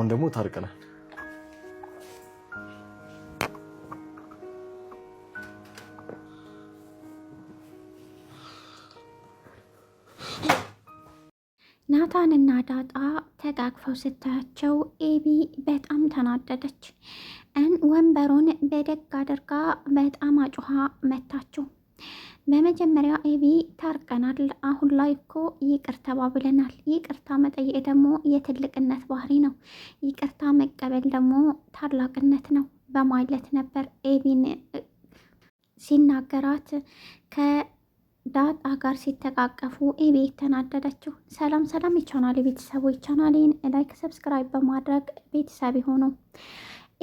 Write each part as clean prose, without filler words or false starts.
አሁን ደግሞ ታርቀናል። ናታንና ዳጣ ተቃቅፈው ስታያቸው ኤቢ በጣም ተናደደች። ወንበሩን በደግ አድርጋ በጣም አጩሃ መታችው። በመጀመሪያ ኤቢ ታርቀናል፣ አሁን ላይ እኮ ይቅር ተባብለናል። ይቅርታ መጠየቅ ደግሞ የትልቅነት ባህሪ ነው። ይቅርታ መቀበል ደግሞ ታላቅነት ነው በማለት ነበር ኤቢን ሲናገራት ዳጣ ጋር ሲተቃቀፉ ኤቢ የተናደደችው። ሰላም ሰላም የቻናሌ ቤተሰቦች፣ ቻናሌን ላይክ ሰብስክራይብ በማድረግ ቤተሰብ ሆኖ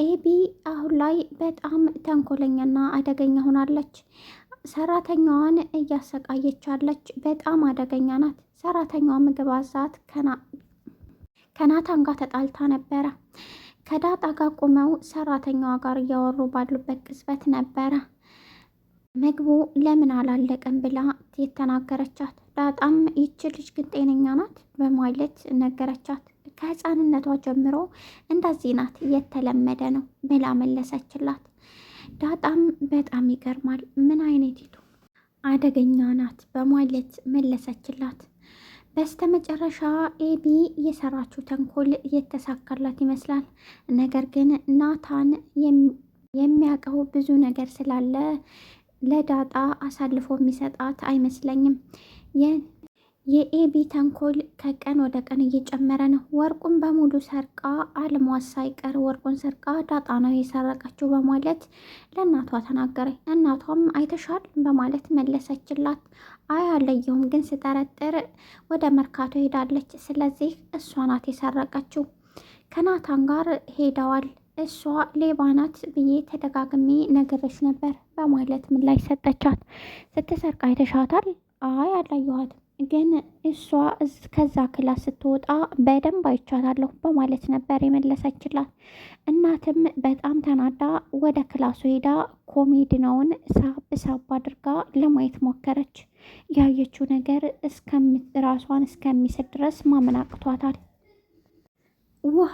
ኤቢ አሁን ላይ በጣም ተንኮለኛና አደገኛ ሆናለች። ሰራተኛዋን እያሰቃየቻለች በጣም አደገኛ ናት። ሰራተኛዋ ምግብ አዛት ከናታን ጋር ተጣልታ ነበረ። ከዳጣ ጋር ቁመው ሰራተኛዋ ጋር እያወሩ ባሉበት ቅጽበት ነበረ ምግቡ ለምን አላለቀም ብላ የተናገረቻት። ዳጣም ይች ልጅ ግን ጤነኛ ናት በማለት ነገረቻት። ከህፃንነቷ ጀምሮ እንደዚህ ናት፣ የተለመደ ነው ብላ መለሰችላት። ዳጣም በጣም ይገርማል፣ ምን አይነቲቱ አደገኛ ናት በማለት መለሰችላት። በስተመጨረሻ ኤቢ የሰራችው ተንኮል የተሳካላት ይመስላል። ነገር ግን ናታን የሚያውቀው ብዙ ነገር ስላለ ለዳጣ አሳልፎ የሚሰጣት አይመስለኝም። የኤቢ ተንኮል ከቀን ወደ ቀን እየጨመረ ነው። ወርቁን በሙሉ ሰርቃ አልሟዝ ሳይቀር ወርቁን ሰርቃ ዳጣ ነው የሰረቀችው በማለት ለእናቷ ተናገረች። እናቷም አይተሻል በማለት መለሰችላት። አይ አለየሁም፣ ግን ስጠረጥር ወደ መርካቶ ሄዳለች። ስለዚህ እሷ ናት የሰረቀችው። ከናታን ጋር ሄደዋል። እሷ ሌባ ናት ብዬ ተደጋግሜ ነገረች ነበር በማለት ምላሽ ሰጠቻት። ስትሰርቅ አይተሻታል? አይ አላየኋትም፣ ግን እሷ ከዛ ክላስ ስትወጣ በደንብ አይቻታለሁ በማለት ነበር የመለሰችላት። እናትም በጣም ተናዳ ወደ ክላሱ ሄዳ ኮሜድናውን ሳብ አድርጋ ለማየት ሞከረች። ያየችው ነገር ራሷን እስከሚስት ድረስ ማመን አቅቷታል። ውሃ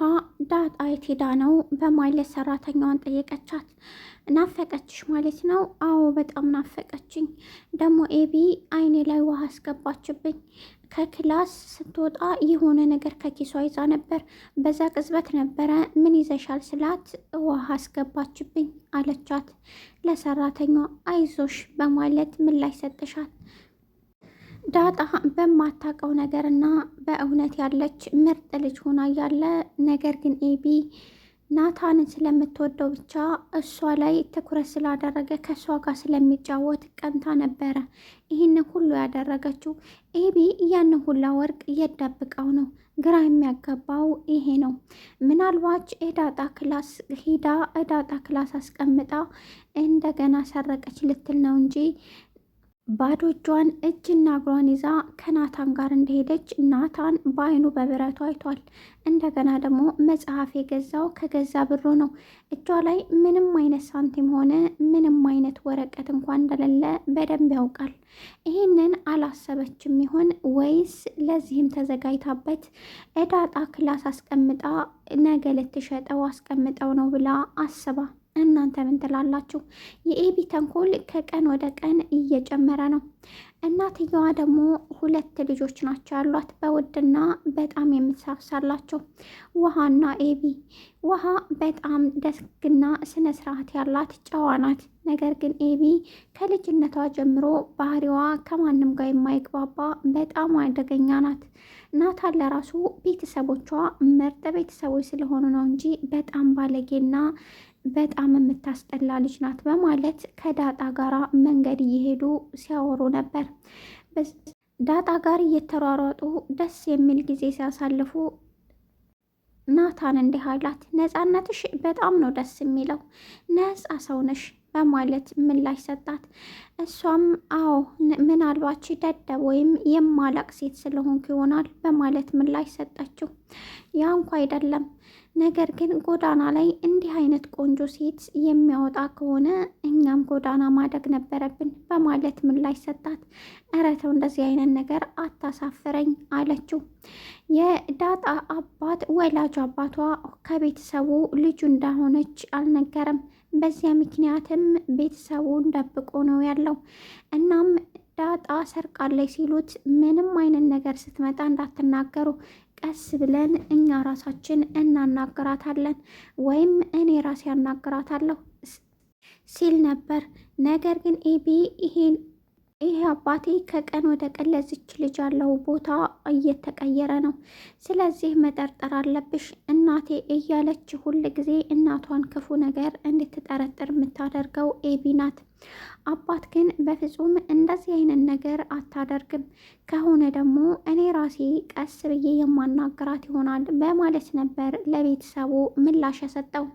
ዳጣ የት ሄዳ ነው በማለት ሰራተኛዋን ጠየቀቻት። ናፈቀችሽ ማለት ነው? አዎ በጣም ናፈቀችኝ። ደግሞ ኤቢ አይኔ ላይ ውሃ አስገባችብኝ። ከክላስ ስትወጣ የሆነ ነገር ከኪሷ ይዛ ነበር። በዛ ቅጽበት ነበረ ምን ይዘሻል ስላት ውሃ አስገባችብኝ አለቻት። ለሰራተኛዋ አይዞሽ በማለት ምላሽ ሰጠሻት። ዳጣ በማታውቀው ነገርና በእውነት ያለች ምርጥ ልጅ ሆና ያለ፣ ነገር ግን ኤቢ ናታንን ስለምትወደው ብቻ እሷ ላይ ትኩረት ስላደረገ ከእሷ ጋር ስለሚጫወት ቀንታ ነበረ ይህንን ሁሉ ያደረገችው። ኤቢ ያንን ሁላ ወርቅ እየደብቀው ነው። ግራ የሚያጋባው ይሄ ነው። ምናልባች ዳጣ ክላስ ሂዳ ዳጣ ክላስ አስቀምጣ እንደገና ሰረቀች ልትል ነው እንጂ ባዶ እጇን እጅና እግሯን ይዛ ከናታን ጋር እንደሄደች ናታን በአይኑ በብረቱ አይቷል። እንደገና ደግሞ መጽሐፍ የገዛው ከገዛ ብሩ ነው። እጇ ላይ ምንም አይነት ሳንቲም ሆነ ምንም አይነት ወረቀት እንኳን እንደሌለ በደንብ ያውቃል። ይህንን አላሰበችም ይሆን ወይስ ለዚህም ተዘጋጅታበት ዳጣ ክላስ አስቀምጣ ነገ ልትሸጠው አስቀምጠው ነው ብላ አስባ? እናንተ ምን ትላላችሁ? የኤቢ ተንኮል ከቀን ወደ ቀን እየጨመረ ነው። እናትየዋ ደግሞ 2 ልጆች ናቸው ያሏት፣ በውድና በጣም የምትሳሳላቸው ውሃና ኤቢ። ውሃ በጣም ደግና ስነ ስርዓት ያላት ጨዋ ናት። ነገር ግን ኤቢ ከልጅነቷ ጀምሮ ባህሪዋ ከማንም ጋር የማይግባባ በጣም አደገኛ ናት። ናታን ለራሱ ቤተሰቦቿ ምርጥ ቤተሰቦች ስለሆኑ ነው እንጂ በጣም ባለጌና በጣም የምታስጠላ ልጅ ናት በማለት ከዳጣ ጋር መንገድ እየሄዱ ሲያወሩ ነበር። ዳጣ ጋር እየተሯሯጡ ደስ የሚል ጊዜ ሲያሳልፉ ናታን እንዲህ አላት፣ ነፃነትሽ በጣም ነው ደስ የሚለው፣ ነፃ ሰው ነሽ በማለት ምላሽ ሰጣት። እሷም አዎ ምናልባች ደደብ ወይም የማላቅ ሴት ስለሆንኩ ይሆናል በማለት ምላሽ ሰጠችው። ያ እንኳ አይደለም፣ ነገር ግን ጎዳና ላይ እንዲህ አይነት ቆንጆ ሴት የሚያወጣ ከሆነ እኛም ጎዳና ማደግ ነበረብን በማለት ምላሽ ሰጣት። ኧረ ተው እንደዚህ አይነት ነገር አታሳፍረኝ አለችው። የዳጣ አባት ወላጅ አባቷ ከቤተሰቡ ልጁ እንደሆነች አልነገረም። በዚያ ምክንያትም ቤተሰቡን ደብቆ ነው ያለው። እናም ዳጣ ሰርቃለች ሲሉት ምንም አይነት ነገር ስትመጣ እንዳትናገሩ፣ ቀስ ብለን እኛ ራሳችን እናናግራታለን ወይም እኔ ራሴ ያናግራታለሁ ሲል ነበር። ነገር ግን ኤቢ ይሄ አባቴ ከቀን ወደ ቀን ለዚች ልጅ ያለው ቦታ እየተቀየረ ነው። ስለዚህ መጠርጠር አለብሽ እናቴ እያለች ሁል ጊዜ እናቷን ክፉ ነገር እንድትጠረጥር የምታደርገው ኤቢ ናት። አባት ግን በፍጹም እንደዚህ አይነት ነገር አታደርግም፣ ከሆነ ደግሞ እኔ ራሴ ቀስ ብዬ የማናገራት ይሆናል በማለት ነበር ለቤተሰቡ ምላሽ የሰጠው።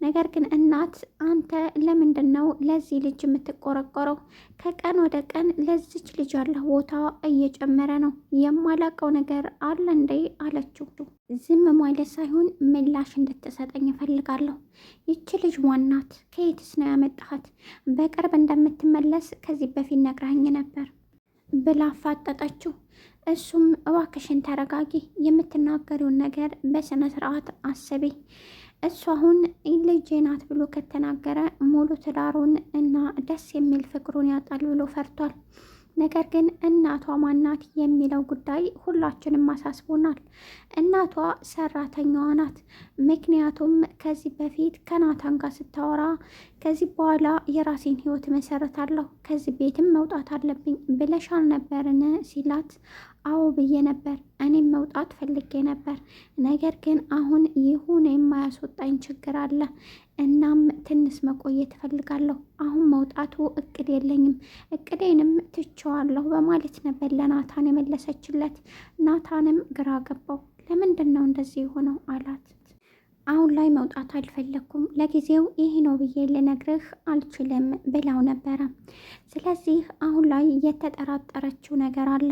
ነገር ግን እናት አንተ ለምንድን ነው ለዚህ ልጅ የምትቆረቆረው? ከቀን ወደ ቀን ለዚች ልጅ ያለ ቦታ እየጨመረ ነው። የማላውቀው ነገር አለ እንዴ አለችው። ዝም ማለት ሳይሆን ምላሽ እንድትሰጠኝ እፈልጋለሁ። ይቺ ልጅ ማናት? ከየትስ ነው ያመጣሃት? በቅርብ እንደምትመለስ ከዚህ በፊት ነግራኝ ነበር ብላ አፋጠጠችው። እሱም እባክሽን ተረጋጊ፣ የምትናገሪውን ነገር በስነ ስርዓት አስቢ። እሱ አሁን ልጄ ናት ብሎ ከተናገረ ሙሉ ትዳሩን እና ደስ የሚል ፍቅሩን ያጣል ብሎ ፈርቷል። ነገር ግን እናቷ ማናት የሚለው ጉዳይ ሁላችንም አሳስቦናል። እናቷ ሰራተኛዋ ናት። ምክንያቱም ከዚህ በፊት ከናታን ጋር ስታወራ ከዚህ በኋላ የራሴን ህይወት መሰረታለሁ፣ ከዚህ ቤትም መውጣት አለብኝ ብለሻል ነበርን ሲላት፣ አዎ ብዬ ነበር፣ እኔም መውጣት ፈልጌ ነበር። ነገር ግን አሁን ይሁን የማያስወጣኝ ችግር አለ። እናም ትንሽ መቆየት እፈልጋለሁ። አሁን መውጣቱ እቅድ የለኝም፣ እቅዴንም ትቼዋለሁ በማለት ነበር ለናታን የመለሰችለት። ናታንም ግራ ገባው። ለምንድን ነው እንደዚህ የሆነው አላት። አሁን ላይ መውጣት አልፈለኩም፣ ለጊዜው ይሄ ነው ብዬ ልነግርህ አልችልም ብላው ነበረ። ስለዚህ አሁን ላይ የተጠራጠረችው ነገር አለ።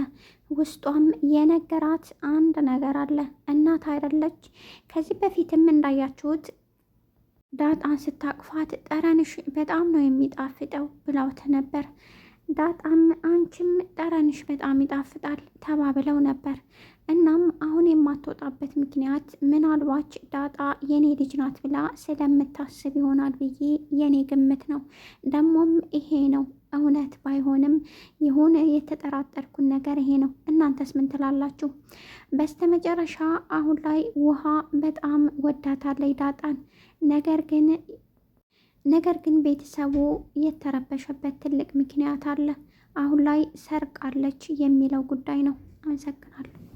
ውስጧም የነገራት አንድ ነገር አለ። እናት አይደለች? ከዚህ በፊትም እንዳያችሁት ዳጣን ስታቅፋት ጠረንሽ በጣም ነው የሚጣፍጠው ብላውት ነበር። ዳጣም አንቺም ጠረንሽ በጣም ይጣፍጣል ተባብለው ነበር። እናም አሁን የማትወጣበት ምክንያት ምናልባች ዳጣ የኔ ልጅ ናት ብላ ስለምታስብ ይሆናል ብዬ የኔ ግምት ነው። ደግሞም ይሄ ነው እውነት ባይሆንም የሆነ የተጠራጠርኩን ነገር ይሄ ነው። እናንተስ ምን ትላላችሁ? በስተመጨረሻ አሁን ላይ ውሃ በጣም ወዳታለች ዳጣን። ነገር ግን ቤተሰቡ የተረበሸበት ትልቅ ምክንያት አለ። አሁን ላይ ሰርቃለች የሚለው ጉዳይ ነው። አመሰግናለሁ።